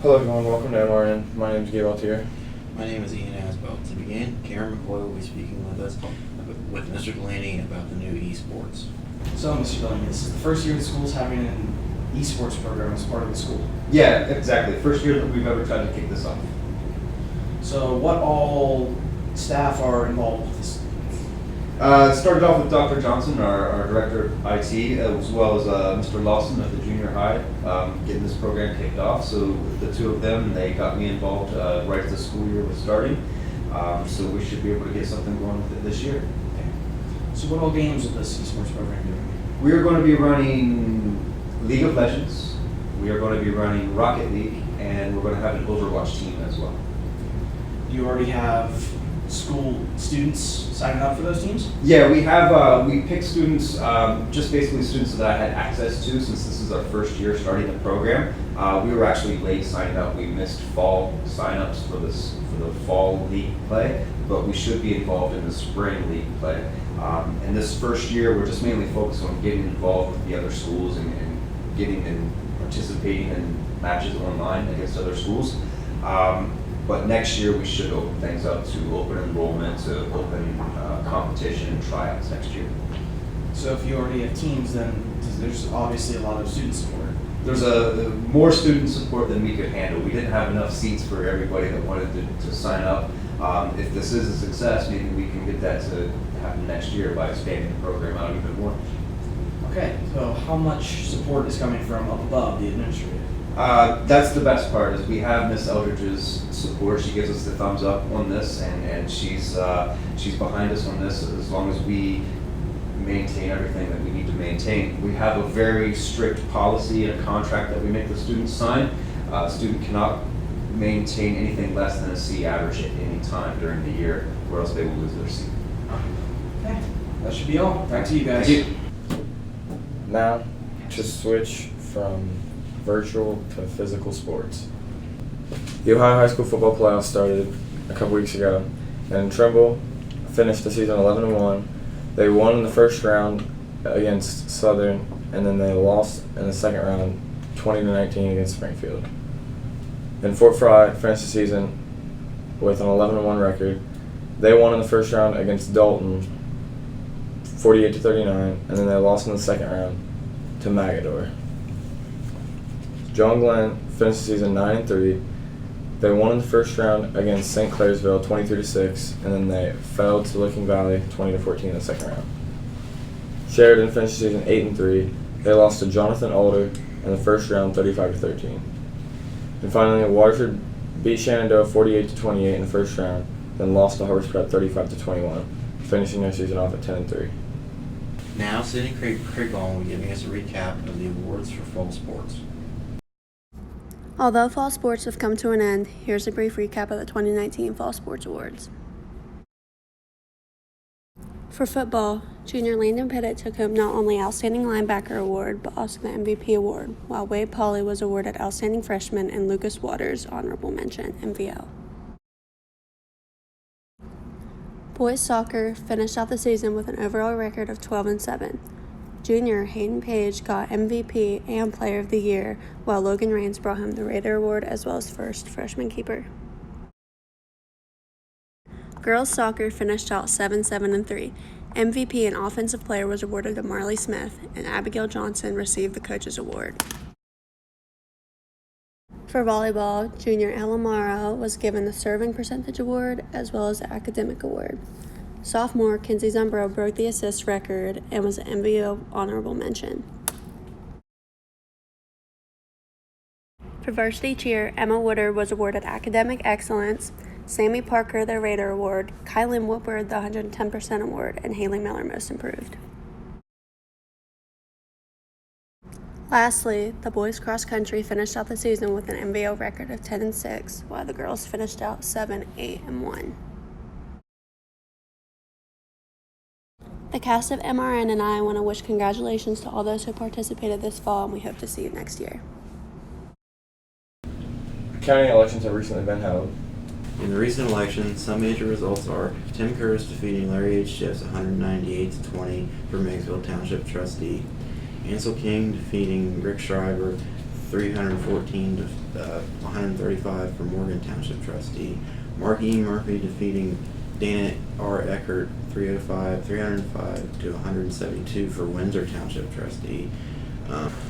Hello everyone, welcome to MRN. My name is Gabe Altier. My name is Ian Asbell. To begin, Karen McCoy will be speaking with us with Mr. Delaney about the new esports. So, Mr. Delaney, this is the first year the school's having an esports program as part of the school. Yeah, exactly. First year that we've ever tried to kick this off. So, what all staff are involved with this? Started off with Dr. Johnson, our director of IT, as well as Mr. Lawson at the junior high, getting this program kicked off. So the two of them, they got me involved right as the school year was starting. So we should be able to get something going with it this year. Okay. So, what all games will this esports program do? We are going to be running League of Legends. We are going to be running Rocket League, and we're going to have an Overwatch team as well. Do you already have school students signing up for those teams? Yeah, we have, we picked students, just basically students that I had access to since this is our first year starting the program. We were actually late signing up. We missed fall signups for the fall league play, but we should be involved in the spring league play. And this first year, we're just mainly focused on getting involved with the other schools and getting and participating in matches online against other schools. But next year we should open things up to open enrollment, to open competition and tryouts next year. So, if you already have teams, then there's obviously a lot of student support. There's a more student support than we could handle. We didn't have enough seats for everybody that wanted to sign up. If this is a success, maybe we can get that to happen next year by expanding the program out even more. Okay, so how much support is coming from up above, the administrator? That's the best part, is we have Miss Eldridge's support. She gives us the thumbs up on this, and she's behind us on this as long as we maintain everything that we need to maintain. We have a very strict policy and a contract that we make the students sign. A student cannot maintain anything less than a C average at any time during the year, or else they will lose their seat. Okay, that should be all. Back to you guys. Thank you. Now, to switch from virtual to physical sports. The Ohio High School football playoffs started a couple weeks ago, and Trimble finished the season 11-1. They won in the first round against Southern, and then they lost in the second round 20-19 against Springfield. And Fort Fry finished the season with an 11-1 record. They won in the first round against Dalton 48-39, and then they lost in the second round to Magador. John Glenn finished the season 9-3. They won in the first round against St. Clairsville 23-6, and then they fell to Licking Valley 20-14 in the second round. Sheridan finished the season 8-3. They lost to Jonathan Alder in the first round 35-13. And finally, Waterford beat Shenandoah 48-28 in the first round, then lost to Harvest Prep 35-21, finishing their season off at 10-3. Now, Sidney Craig will be giving us a recap of the awards for fall sports. Although fall sports have come to an end, here's a brief recap of the 2019 Fall Sports Awards. For football, junior Landon Pettit took home not only Outstanding Linebacker Award, but also the MVP Award, while Wade Pauley was awarded Outstanding Freshman and Lucas Waters Honorable Mention, MVL. Boys soccer finished out the season with an overall record of 12-7. Junior Hayden Page got MVP and Player of the Year, while Logan Rains brought home the Raider Award as well as first freshman keeper. Girls soccer finished out 7-3. MVP and offensive player was awarded to Marley Smith, and Abigail Johnson received the Coach's Award. For volleyball, junior Ella Mara was given the Serving Percentage Award as well as the Academic Award. Sophomore Kinsey Zumbro broke the assist record and was an MVO Honorable Mention. For varsity cheer, Emma Woodard was awarded Academic Excellence, Sammy Parker the Raider Award, Kylan Woodward the 110% Award, and Haley Miller Most Improved. Lastly, the boys cross country finished out the season with an MVO record of 10-6, while the girls finished out 7-8-1. The cast of MRN and I want to wish congratulations to all those who participated this fall, and we hope to see you next year. County elections have recently been held. In the recent election, some major results are Tim Curtis defeating Larry H. Schiff's 198-20 for Meigsville Township trustee, Ansel King defeating Rick Schreiber 314 to 135 for Morgan Township trustee. Mark E. Murphy defeating Dana R. Eckert 305 to 172 for Windsor Township trustee.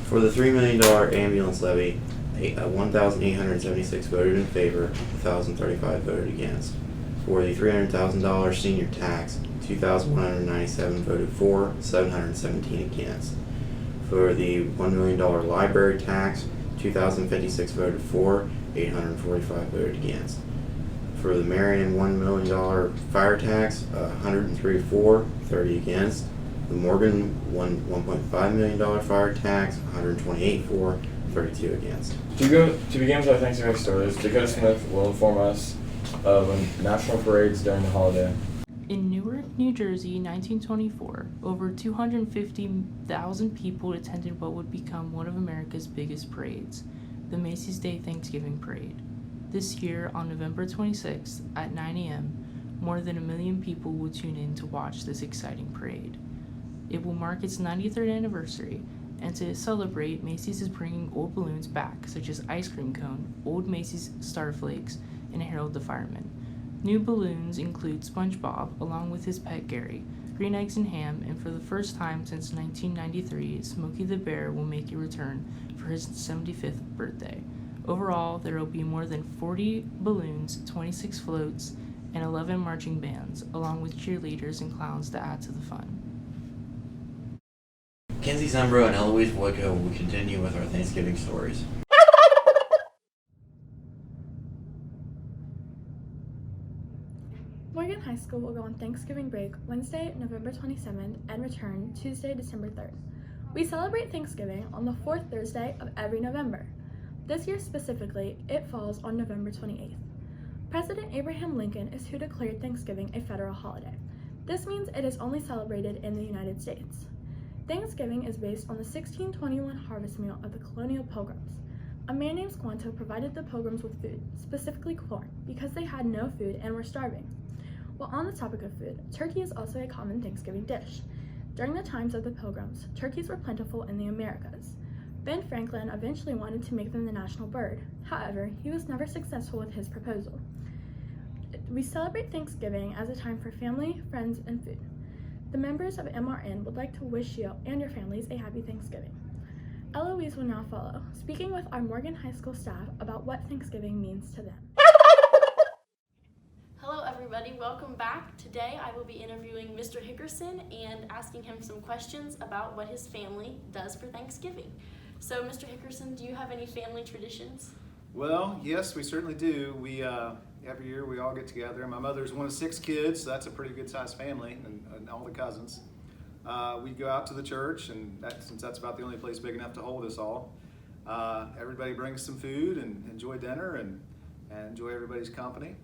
For the $3 million ambulance levy, 1,876 voted in favor, 1,035 voted against. For the $300,000 senior tax, 2,197 voted for, 717 against. For the $1 million library tax, 2,056 voted for, 845 voted against. For the Marion $1 million fire tax, 103 for, 30 against. The Morgan $1.5 million fire tax, 128 for, 32 against. To begin with our Thanksgiving stories, Dakota Smith will inform us of national parades during the holiday. In Newark, New Jersey, 1924, over 250,000 people attended what would become one of America's biggest parades, the Macy's Day Thanksgiving Parade. This year, on November 26th at 9 a.m., more than 1 million people will tune in to watch this exciting parade. It will mark its 93rd anniversary, and to celebrate, Macy's is bringing old balloons back, such as Ice Cream Cone, Old Macy's Star Flakes, and Harold the Fireman. New balloons include SpongeBob, along with his pet Gary, green eggs and ham, and for the first time since 1993, Smokey the Bear will make a return for his 75th birthday. Overall, there will be more than 40 balloons, 26 floats, and 11 marching bands, along with cheerleaders and clowns to add to the fun. Kinsey Zembro and Eloise Woodco will continue with our Thanksgiving stories. Morgan High School will go on Thanksgiving break Wednesday, November 27th and return Tuesday, December 3rd. We celebrate Thanksgiving on the fourth Thursday of every November. This year specifically, it falls on November 28th. President Abraham Lincoln is who declared Thanksgiving a federal holiday. This means it is only celebrated in the United States. Thanksgiving is based on the 1621 harvest meal of the colonial pilgrims. A man named Squanto provided the pilgrims with food, specifically corn, because they had no food and were starving. While on the topic of food, turkey is also a common Thanksgiving dish. During the times of the pilgrims, turkeys were plentiful in the Americas. Ben Franklin eventually wanted to make them the national bird. However, he was never successful with his proposal. We celebrate Thanksgiving as a time for family, friends, and food. The members of MRN would like to wish you and your families a happy Thanksgiving. Eloise will now follow, speaking with our Morgan High School staff about what Thanksgiving means to them. Hello everybody, welcome back. Today I will be interviewing Mr. Hickerson and asking him some questions about what his family does for Thanksgiving. So Mr. Hickerson, do you have any family traditions? Well, yes, we certainly do. We every year we all get together. My mother's one of 6 kids, so that's a pretty good sized family, and all the cousins. We go out to the church, and since that's about the only place big enough to hold us all, everybody brings some food and enjoy dinner and enjoy everybody's company.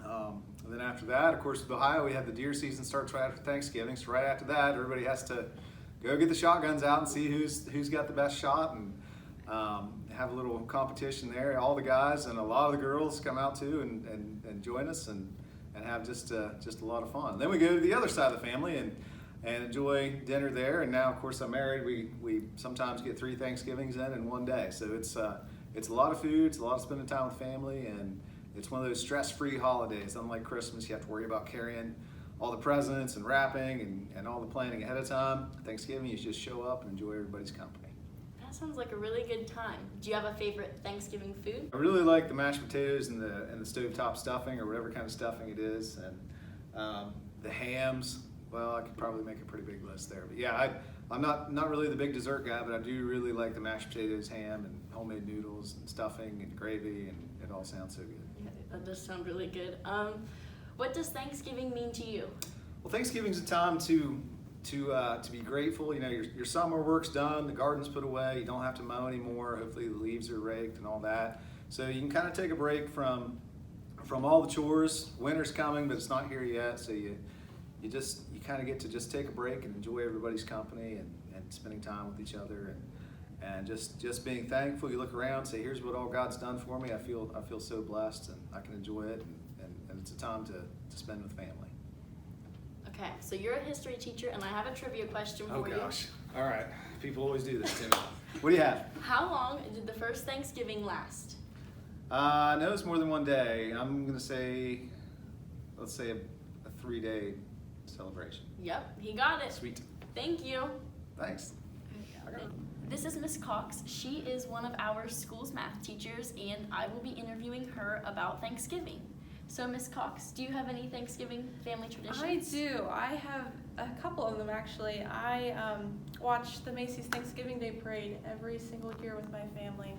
And then after that, of course, with Ohio, we have the deer season starts right after Thanksgiving. So right after that, everybody has to go get the shotguns out and see who's got the best shot, and have a little competition there. All the guys and a lot of the girls come out too and join us and have just a lot of fun. Then we go to the other side of the family and enjoy dinner there. And now, of course, I'm married. We sometimes get 3 Thanksgivings in one day. So it's a lot of food. It's a lot of spending time with family, and it's one of those stress-free holidays. Unlike Christmas, you have to worry about carrying all the presents and wrapping and all the planning ahead of time. Thanksgiving, you just show up and enjoy everybody's company. That sounds like a really good time. Do you have a favorite Thanksgiving food? I really like the mashed potatoes and the stovetop stuffing, or whatever kind of stuffing it is, and the hams. Well, I could probably make a pretty big list there. But yeah, I'm not really the big dessert guy, but I do really like the mashed potatoes, ham, and homemade noodles, and stuffing, and gravy, and it all sounds so good. Yeah, that does sound really good. What does Thanksgiving mean to you? Well, Thanksgiving's a time to be grateful. You know, your summer work's done, the garden's put away, you don't have to mow anymore. Hopefully the leaves are raked and all that. So you can kind of take a break from all the chores. Winter's coming, but it's not here yet. So you kind of get to just take a break and enjoy everybody's company and spending time with each other and just being thankful. You look around, say, here's what all God's done for me. I feel so blessed, and I can enjoy it, and it's a time to spend with family. Okay, so you're a history teacher, and I have a trivia question for you. Oh gosh, all right. People always do this to me. What do you have? How long did the first Thanksgiving last? I know it's more than one day. I'm gonna say, let's say a 3-day celebration. Yep, he got it. Sweet. Thank you. Thanks. This is Miss Cox. She is one of our school's math teachers, and I will be interviewing her about Thanksgiving. So, Miss Cox, do you have any Thanksgiving family traditions? I do. I have a couple of them actually. I watch the Macy's Thanksgiving Day Parade every single year with my family.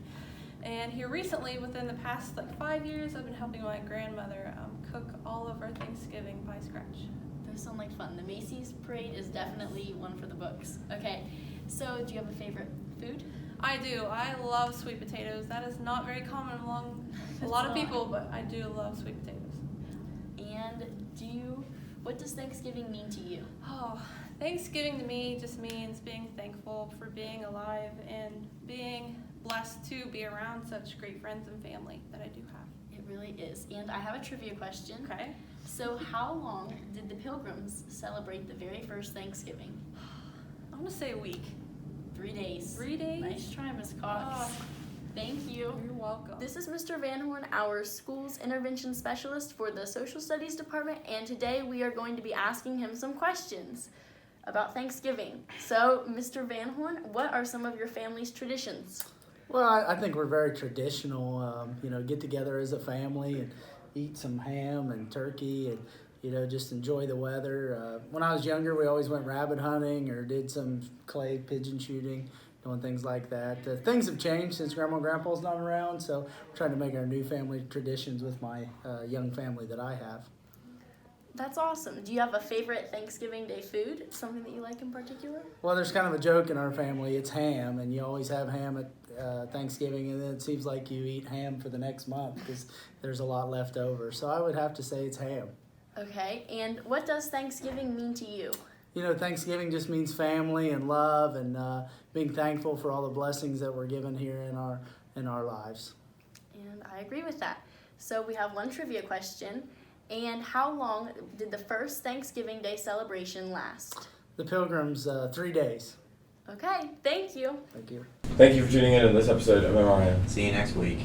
And here recently, within the past 5 years, I've been helping my grandmother cook all of our Thanksgiving by scratch. Those sound like fun. The Macy's parade is definitely one for the books. Okay, so do you have a favorite food? I do. I love sweet potatoes. That is not very common among a lot of people, but I do love sweet potatoes. And what does Thanksgiving mean to you? Oh, Thanksgiving to me just means being thankful for being alive and being blessed to be around such great friends and family that I do have. It really is. And I have a trivia question. Okay. So how long did the Pilgrims celebrate the very first Thanksgiving? I'm gonna say a week. 3 days. 3 days? Nice try, Miss Cox. Oh. Thank you. You're welcome. This is Mr. Van Horn, our school's intervention specialist for the social studies department, and today we are going to be asking him some questions about Thanksgiving. So, Mr. Van Horn, what are some of your family's traditions? Well, I think we're very traditional. Get together as a family and eat some ham and turkey and, just enjoy the weather. When I was younger, we always went rabbit hunting or did some clay pigeon shooting, doing things like that. Things have changed since Grandma and Grandpa's not around, so we're trying to make our new family traditions with my young family that I have. That's awesome. Do you have a favorite Thanksgiving Day food? Something that you like in particular? Well, there's kind of a joke in our family. It's ham, and you always have ham at Thanksgiving, and then it seems like you eat ham for the next month because there's a lot left over. So I would have to say it's ham. Okay, and what does Thanksgiving mean to you? Thanksgiving just means family and love and being thankful for all the blessings that we're given here in our lives. And I agree with that. So we have one trivia question. And how long did the first Thanksgiving Day celebration last? The Pilgrims, 3 days. Okay, thank you. Thank you. Thank you for tuning in to this episode of MRN. See you next week.